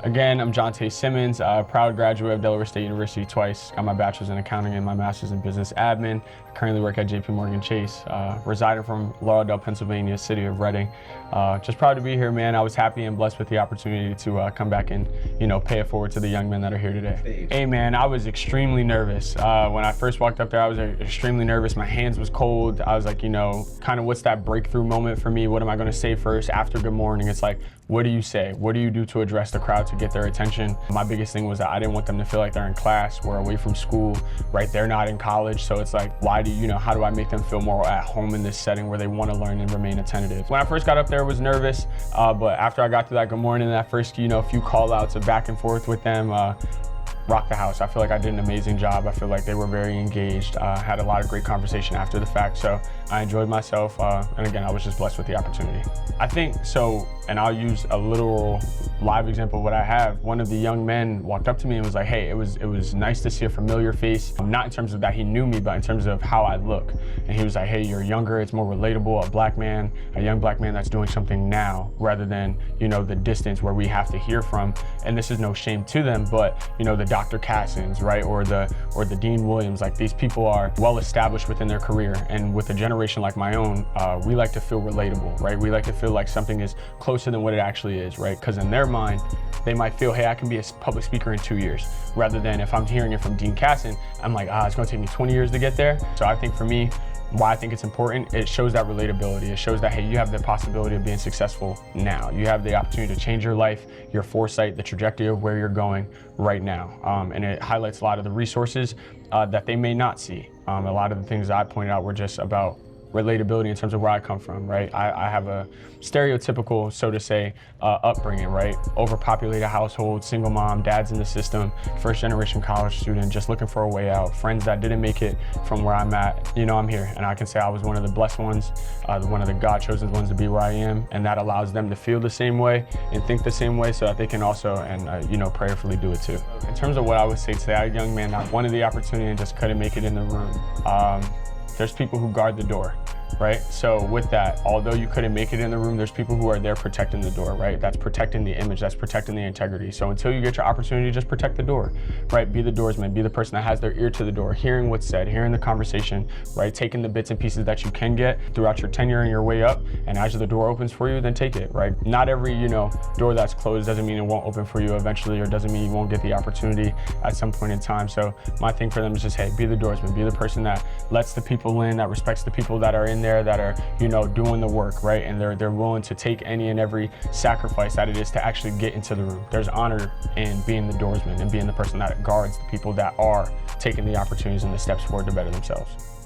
Again, I'm Simmons, a proud graduate of Delaware State University twice. Got my bachelor's in accounting and my master's in business admin. I currently work at JP Chase, residing from Lauderdale, Pennsylvania, city of Reading. Just proud to be here, man. I was happy and blessed with the opportunity to come back and, pay it forward to the young men that are here today. Hey, man, I was extremely nervous. When I first walked up there, I was extremely nervous. My hands was cold. I was like, kind of what's that breakthrough moment for me? What am I going to say first after good morning? It's like, what do you say? What do you do to address the crowd to get their attention? My biggest thing was that I didn't want them to feel like they're in class, we're away from school, right? They're not in college, so it's like, how do I make them feel more at home in this setting where they want to learn and remain attentive? When I first got up there, I was nervous, but after I got through that good morning, that first, few call outs of back and forth with them, rocked the house. I feel like I did an amazing job. I feel like they were very engaged. Had a lot of great conversation after the fact, so I enjoyed myself, and again, I was just blessed with the opportunity. I think so, and I'll use a literal live example of what I have. One of the young men walked up to me and was like, hey, it was nice to see a familiar face, not in terms of that he knew me, but in terms of how I look. And he was like, hey, you're younger, it's more relatable, a young black man that's doing something now, rather than, the distance where we have to hear from. And this is no shame to them, but, the Dr. Cassins, right, or the Dean Williams, like these people are well established within their career. And with a generation like my own, we like to feel relatable, right? We like to feel like something is closer than what it actually is, right? Because in their mind, they might feel, hey, I can be a public speaker in 2 years, rather than if I'm hearing it from Dean Cassin, I'm like, it's gonna take me 20 years to get there. So I think for me, why I think it's important, it shows that relatability. It shows that, hey, you have the possibility of being successful now. You have the opportunity to change your life, your foresight, the trajectory of where you're going right now. And it highlights a lot of the resources that they may not see. A lot of the things that I pointed out were just about relatability in terms of where I come from, right? I have a stereotypical, so to say, upbringing, right? Overpopulated household, single mom, dad's in the system, first generation college student, just looking for a way out, friends that didn't make it from where I'm at. I'm here, and I can say I was one of the blessed ones, one of the God-chosen ones to be where I am, and that allows them to feel the same way and think the same way so that they can also, prayerfully do it too. In terms of what I would say today, I, a young man, I wanted the opportunity and just couldn't make it in the room. There's people who guard the door, right? So with that, although you couldn't make it in the room, there's people who are there protecting the door, right? That's protecting the image, that's protecting the integrity. So until you get your opportunity, just protect the door, right? Be the doorsman, be the person that has their ear to the door, hearing what's said, hearing the conversation, right? Taking the bits and pieces that you can get throughout your tenure and your way up, and as the door opens for you, then take it, right? Not every, door that's closed doesn't mean it won't open for you eventually, or doesn't mean you won't get the opportunity at some point in time. So my thing for them is just, hey, be the doorsman, be the person that lets the people in, that respects the people that are in there, that are, doing the work, right? And they're willing to take any and every sacrifice that it is to actually get into the room. There's honor in being the doorsman and being the person that guards the people that are taking the opportunities and the steps forward to better themselves.